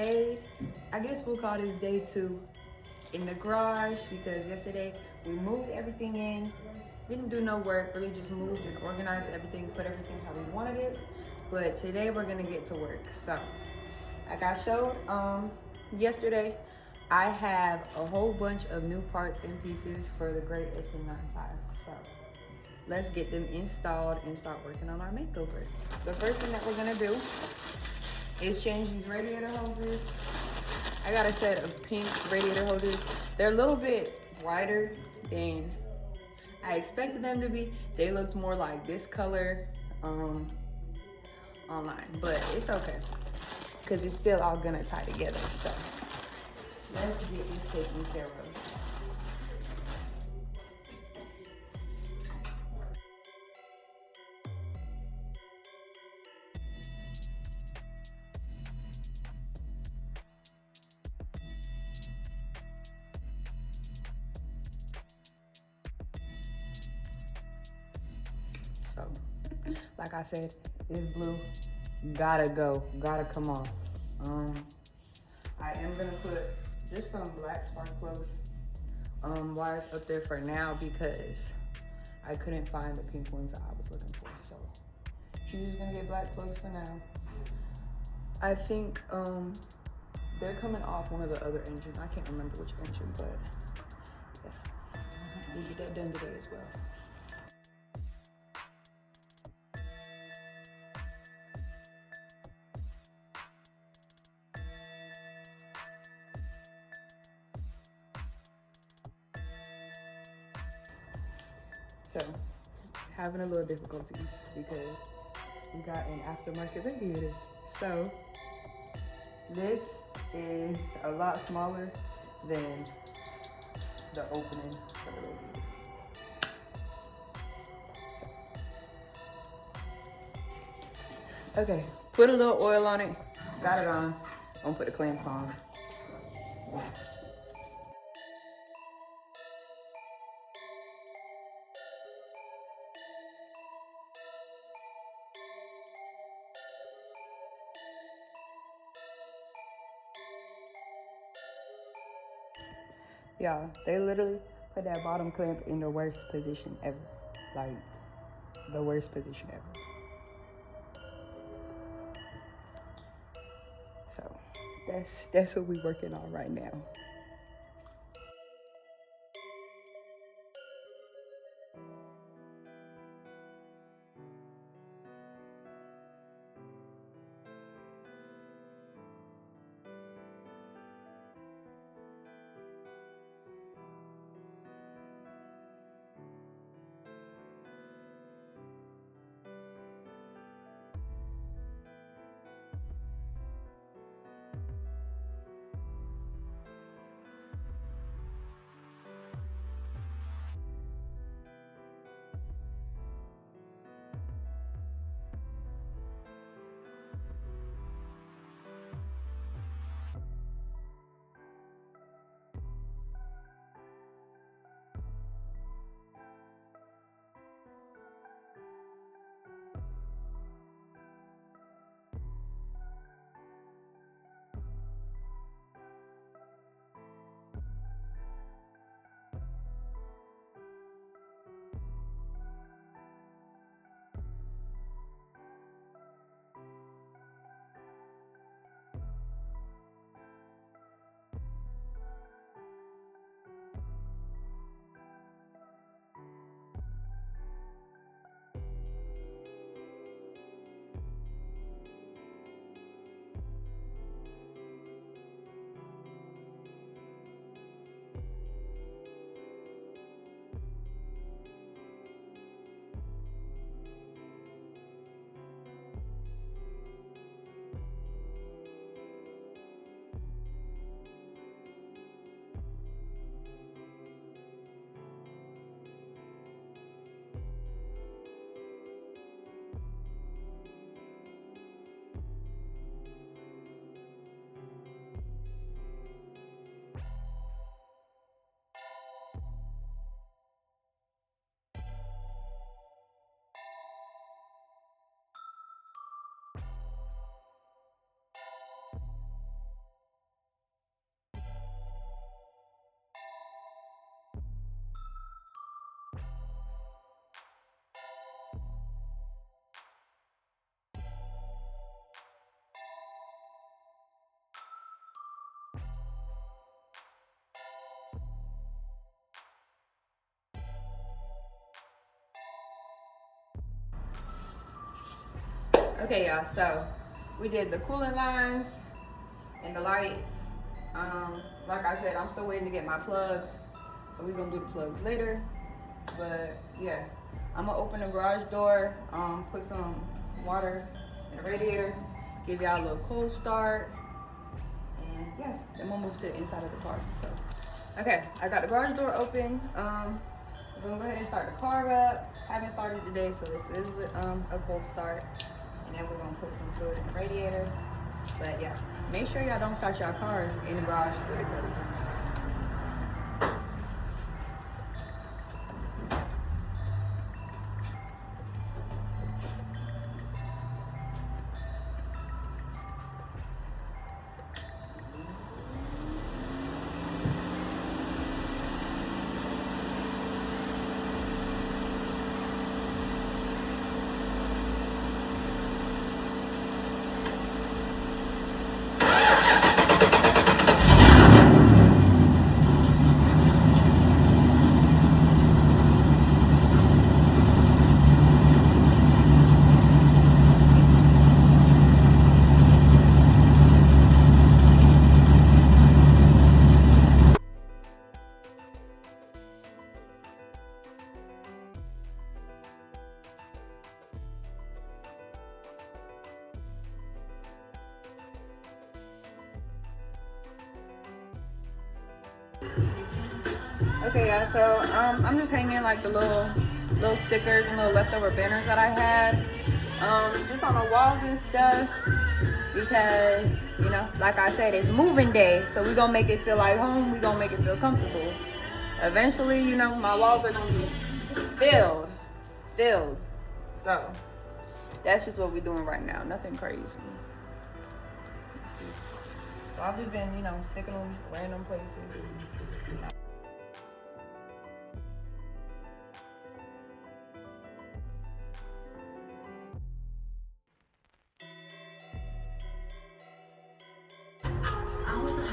day, I guess we'll call this day 2 in the garage, because yesterday we moved everything in, didn't do no work, really just moved and organized everything, put everything how we wanted it. But today we're gonna get to work. So like I showed yesterday, I have a whole bunch of new parts and pieces for the great SN95. So let's get them installed and start working on our makeover. The first thing that we're gonna do is change these radiator hoses. I got a set of pink radiator hoses. They're a little bit brighter than I expected them to be. They looked more like this color online, but it's okay because it's still all gonna tie together. So let's get this taken care of. So, like I said, this blue gotta go, gotta come on. I am gonna put just some black spark plugs wires up there for now because I couldn't find the pink ones I was looking for. So she's gonna get black plugs for now. I think they're coming off one of the other engines. I can't remember which engine, but yeah, we'll get that done today as well. So, having a little difficulties because we got an aftermarket radiator. So, this is a lot smaller than the opening for the radiator. So. Okay, put a little oil on it, got it on. I'm gonna put the clamps on. Yeah, they literally put that bottom clamp in the worst position ever. Like, the worst position ever. So, that's what we're working on right now. Okay, y'all, so we did the cooling lines and the lights. Like I said, I'm still waiting to get my plugs, so we're gonna do the plugs later. But yeah, I'm gonna open the garage door, put some water in the radiator, give y'all a little cold start, and yeah, then we'll move to the inside of the car. So, okay, I got the garage door open. We're gonna go ahead and start the car up. Haven't started today, so this is a cold start. And then we're gonna put some fluid in the radiator. But yeah, make sure y'all don't start your cars in the garage with it goes. Okay, yeah, so I'm just hanging like the little stickers and little leftover banners that I had, just on the walls and stuff, because, you know, like I said, it's moving day, so we're gonna make it feel like home, we're gonna make it feel comfortable. Eventually, you know, my walls are gonna be filled. So that's just what we're doing right now, nothing crazy. So I've just been, you know, sticking them random places.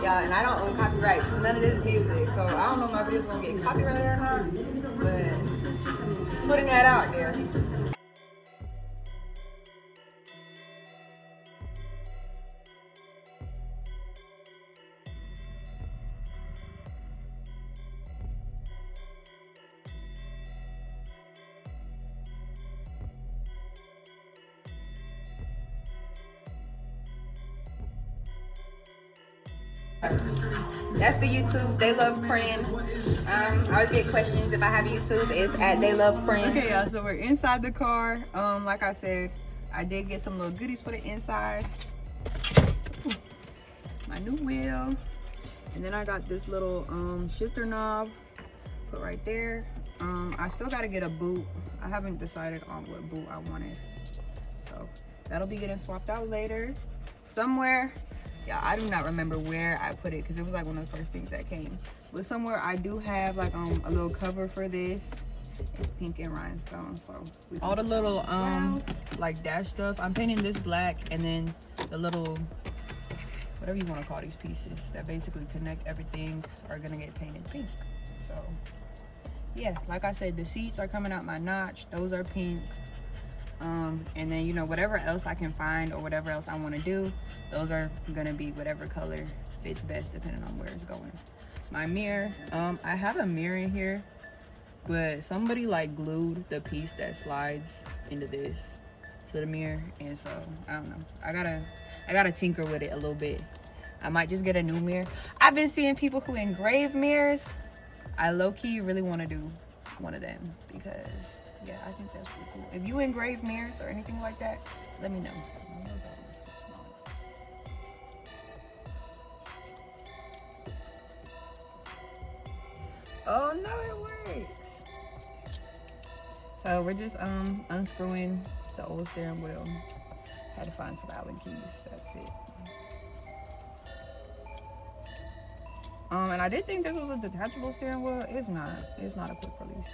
Yeah, and I don't own copyright to none of this music, so I don't know if my video's gonna get copyrighted or not, but putting that out there. That's the YouTube. They love praying. I always get questions if I have YouTube. It's at They Love Praying. Okay, y'all. So we're inside the car. Like I said, I did get some little goodies for the inside. Ooh, my new wheel, and then I got this little shifter knob put right there. I still got to get a boot. I haven't decided on what boot I wanted, so that'll be getting swapped out later somewhere. Yeah, I do not remember where I put it because it was like one of the first things that came. But somewhere I do have like a little cover for this. It's pink and rhinestone, so all the little like dash stuff. I'm painting this black, and then the little whatever you want to call these pieces that basically connect everything are gonna get painted pink. So yeah, like I said, the seats are coming out my notch. Those are pink. And then, you know, whatever else I can find or whatever else I want to do, those are gonna be whatever color fits best depending on where it's going. My mirror, I have a mirror in here, but somebody like glued the piece that slides into this to the mirror, and so I don't know, I gotta tinker with it a little bit. I might just get a new mirror. I've been seeing people who engrave mirrors. I low-key really want to do one of them because yeah, I think that's pretty cool. If you engrave mirrors or anything like that, let me know. Oh no, it works. So we're just unscrewing the old steering wheel. Had to find some Allen keys that fit. And I did think this was a detachable steering wheel. It's not. It's not a quick release.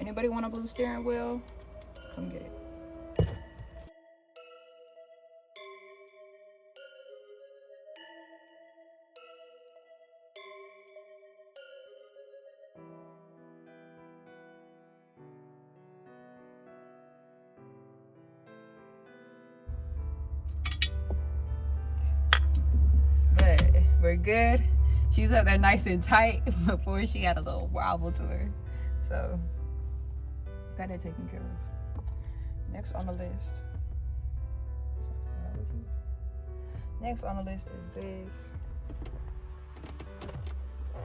Anybody want a blue steering wheel? Come get it. we're good. She's up there nice and tight. Before she had a little wobble to her. So, got that taken care of. Next on the list. Next on the list is this. I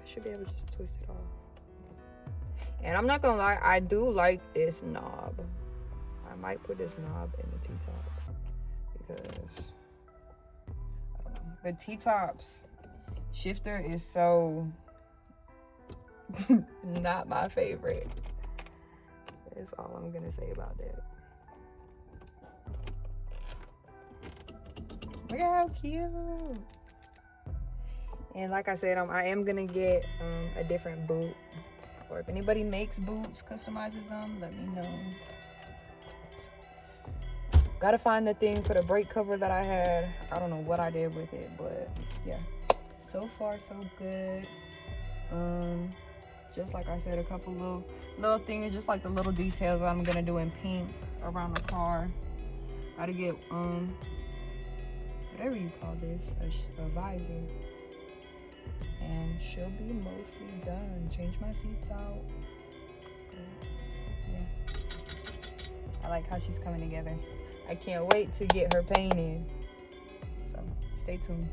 should be able to just twist it off. And I'm not gonna lie, I do like this knob. I might put this knob in the T-top because I don't know. The T-tops shifter is so not my favorite. That's all I'm gonna say about that. Look at how cute. And like I said, I am gonna get a different boot. Or if anybody makes boots, customizes them, let me know. Gotta find the thing for the brake cover that I had. I don't know what I did with it, but yeah. So far, so good. Just like I said, a couple little things, just like the little details I'm gonna do in pink around the car. Gotta get whatever you call this, a visor. And she'll be mostly done. Change my seats out. But, yeah. I like how she's coming together. I can't wait to get her painted. So stay tuned.